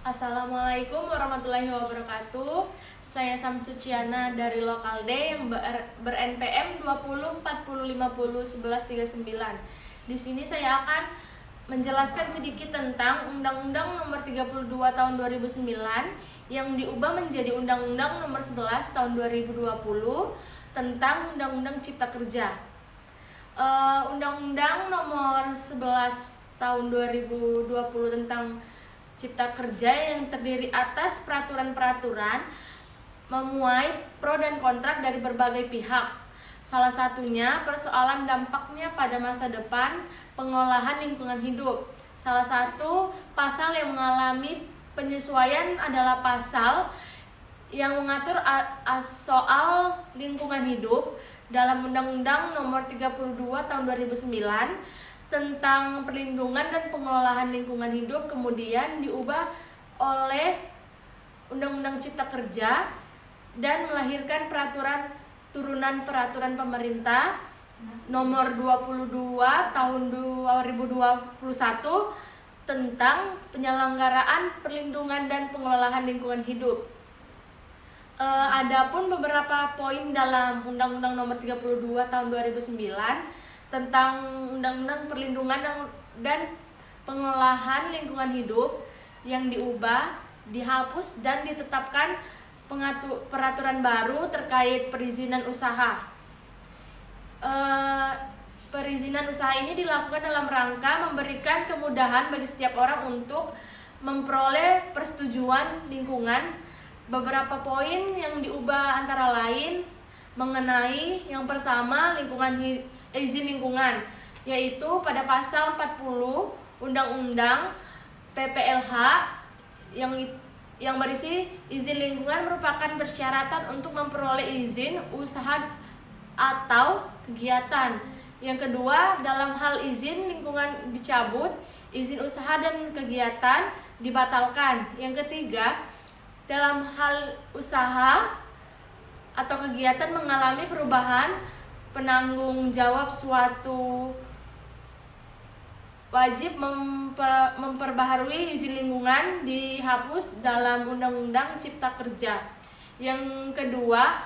Assalamualaikum warahmatullahi wabarakatuh. Saya Samsuciana dari Lokal D yang ber-NPM 2040501139. Di sini saya akan menjelaskan sedikit tentang Undang-Undang Nomor 32 Tahun 2009 yang diubah menjadi Undang-Undang Nomor 11 Tahun 2020 tentang Undang-Undang Cipta Kerja. Undang-Undang Nomor 11 Tahun 2020 tentang Cipta Kerja yang terdiri atas peraturan-peraturan memuai pro dan kontra dari berbagai pihak. Salah satunya persoalan dampaknya pada masa depan pengolahan lingkungan hidup. Salah satu pasal yang mengalami penyesuaian adalah pasal yang mengatur soal lingkungan hidup dalam Undang-Undang Nomor 32 Tahun 2009 tentang perlindungan dan pengelolaan lingkungan hidup, kemudian diubah oleh Undang-Undang Cipta Kerja dan melahirkan turunan peraturan pemerintah nomor 22 tahun 2021 tentang penyelenggaraan perlindungan dan pengelolaan lingkungan hidup. Adapun beberapa poin dalam Undang-Undang Nomor 32 Tahun 2009 tentang Undang-Undang Perlindungan dan Pengelolaan Lingkungan Hidup yang diubah, dihapus dan ditetapkan peraturan baru terkait perizinan usaha. Perizinan usaha ini dilakukan dalam rangka memberikan kemudahan bagi setiap orang untuk memperoleh persetujuan lingkungan. Beberapa poin yang diubah antara lain mengenai yang pertama izin lingkungan, yaitu pada pasal 40 Undang-Undang PPLH yang berisi izin lingkungan merupakan persyaratan untuk memperoleh izin usaha atau kegiatan. Yang kedua, dalam hal izin lingkungan dicabut, izin usaha dan kegiatan dibatalkan. Yang ketiga, dalam hal usaha atau kegiatan mengalami perubahan, penanggung jawab suatu wajib memperbaharui izin lingkungan dihapus dalam Undang-Undang Cipta Kerja. Yang kedua,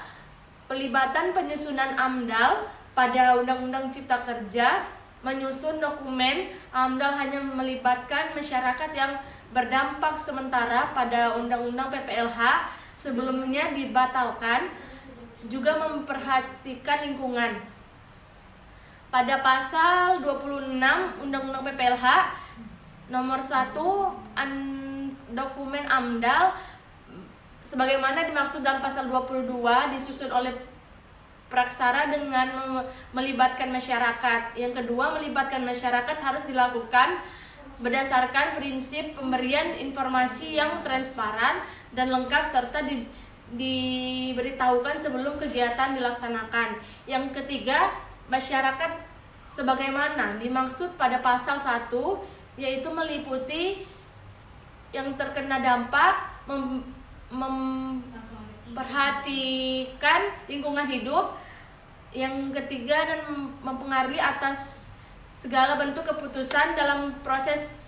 pelibatan penyusunan AMDAL pada Undang-Undang Cipta Kerja. Menyusun dokumen AMDAL hanya melibatkan masyarakat yang berdampak sementara pada Undang-Undang PPLH sebelumnya dibatalkan, juga memperhatikan lingkungan. Pada pasal 26 Undang-Undang PPLH nomor 1 dokumen AMDAL sebagaimana dimaksud dalam pasal 22 disusun oleh praksara dengan melibatkan masyarakat. Yang kedua, melibatkan masyarakat harus dilakukan berdasarkan prinsip pemberian informasi yang transparan dan lengkap serta diberitahukan sebelum kegiatan dilaksanakan. Yang ketiga, masyarakat sebagaimana dimaksud pada pasal 1, yaitu meliputi yang terkena dampak, memperhatikan lingkungan hidup. Yang ketiga, dan mempengaruhi atas segala bentuk keputusan dalam proses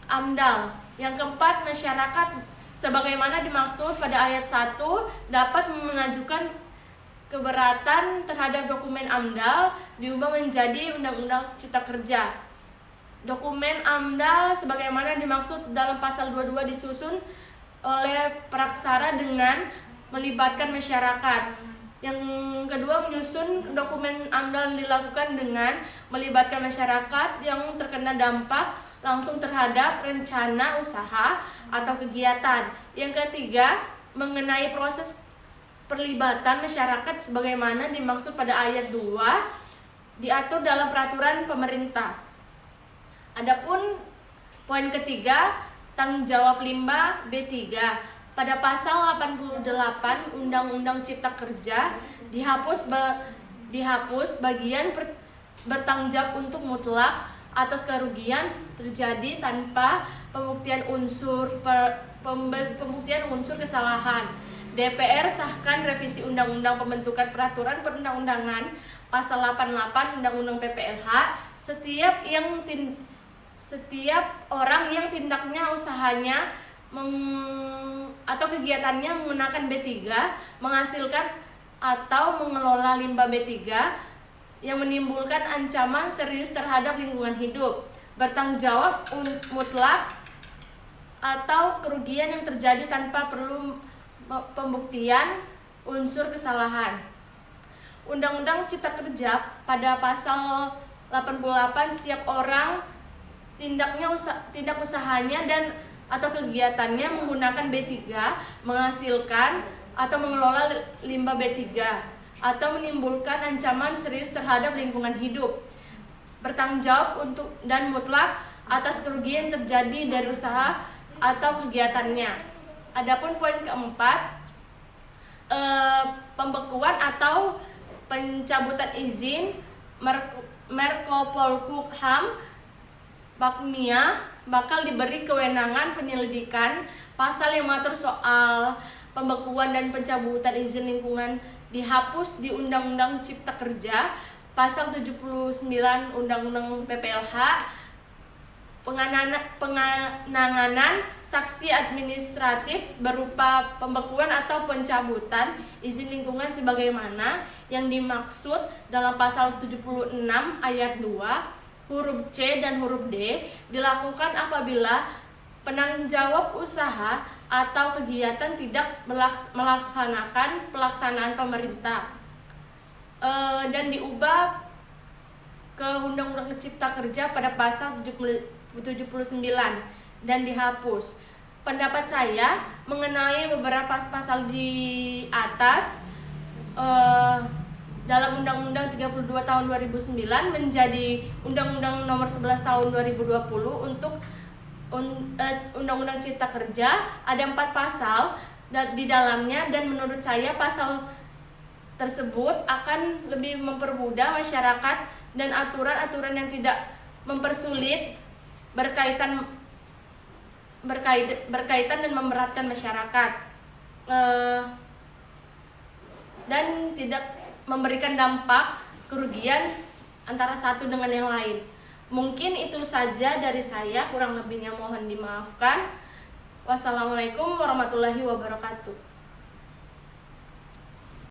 AMDAL. Yang keempat, masyarakat sebagaimana dimaksud pada ayat 1 dapat mengajukan keberatan terhadap dokumen AMDAL diubah menjadi Undang-Undang Cipta Kerja. Dokumen AMDAL sebagaimana dimaksud dalam pasal 22 disusun oleh praksara dengan melibatkan masyarakat. Yang kedua, menyusun dokumen AMDAL dilakukan dengan melibatkan masyarakat yang terkena dampak langsung terhadap rencana usaha atau kegiatan. Yang ketiga, mengenai proses perlibatan masyarakat sebagaimana dimaksud pada ayat 2 diatur dalam peraturan pemerintah. Adapun poin ketiga, tanggung jawab limbah B3. Pada pasal 88 Undang-Undang Cipta Kerja dihapus bagian bertanggung jawab untuk mutlak atas kerugian terjadi tanpa pembuktian unsur kesalahan. DPR sahkan revisi Undang-Undang Pembentukan Peraturan Perundang-undangan pasal 88 Undang-Undang PPLH. Setiap orang yang tindaknya usahanya atau kegiatannya menggunakan B3, menghasilkan atau mengelola limbah B3 yang menimbulkan ancaman serius terhadap lingkungan hidup, bertanggung jawab mutlak atau kerugian yang terjadi tanpa perlu pembuktian unsur kesalahan. Undang-Undang Cipta Kerja pada pasal 88, setiap orang tindak usahanya dan atau kegiatannya menggunakan B3, menghasilkan atau mengelola limbah B3 atau menimbulkan ancaman serius terhadap lingkungan hidup, bertanggung jawab untuk dan mutlak atas kerugian yang terjadi dari usaha atau kegiatannya. Adapun poin keempat, pembekuan atau pencabutan izin Menko Polhukam Bakmia bakal diberi kewenangan penyelidikan pasal yang mengatur soal pembekuan dan pencabutan izin lingkungan dihapus di Undang-Undang Cipta Kerja pasal 79 Undang-Undang PPLH. Penanganan sanksi administratif berupa pembekuan atau pencabutan izin lingkungan sebagaimana yang dimaksud dalam pasal 76 ayat 2 huruf C dan huruf D dilakukan apabila penanggung jawab usaha atau kegiatan tidak melaksanakan pelaksanaan pemerintah, dan diubah ke Undang-Undang Cipta Kerja pada pasal 79 dan dihapus. Pendapat saya mengenai beberapa pasal di atas dalam Undang-Undang 32 tahun 2009 menjadi Undang-Undang nomor 11 tahun 2020 untuk Undang-Undang Cipta Kerja ada 4 pasal di dalamnya, dan menurut saya pasal tersebut akan lebih mempermudah masyarakat dan aturan-aturan yang tidak mempersulit berkaitan dan memberatkan masyarakat, dan tidak memberikan dampak kerugian antara satu dengan yang lain. Mungkin itu saja dari saya, kurang lebihnya mohon dimaafkan. Wassalamualaikum warahmatullahi wabarakatuh.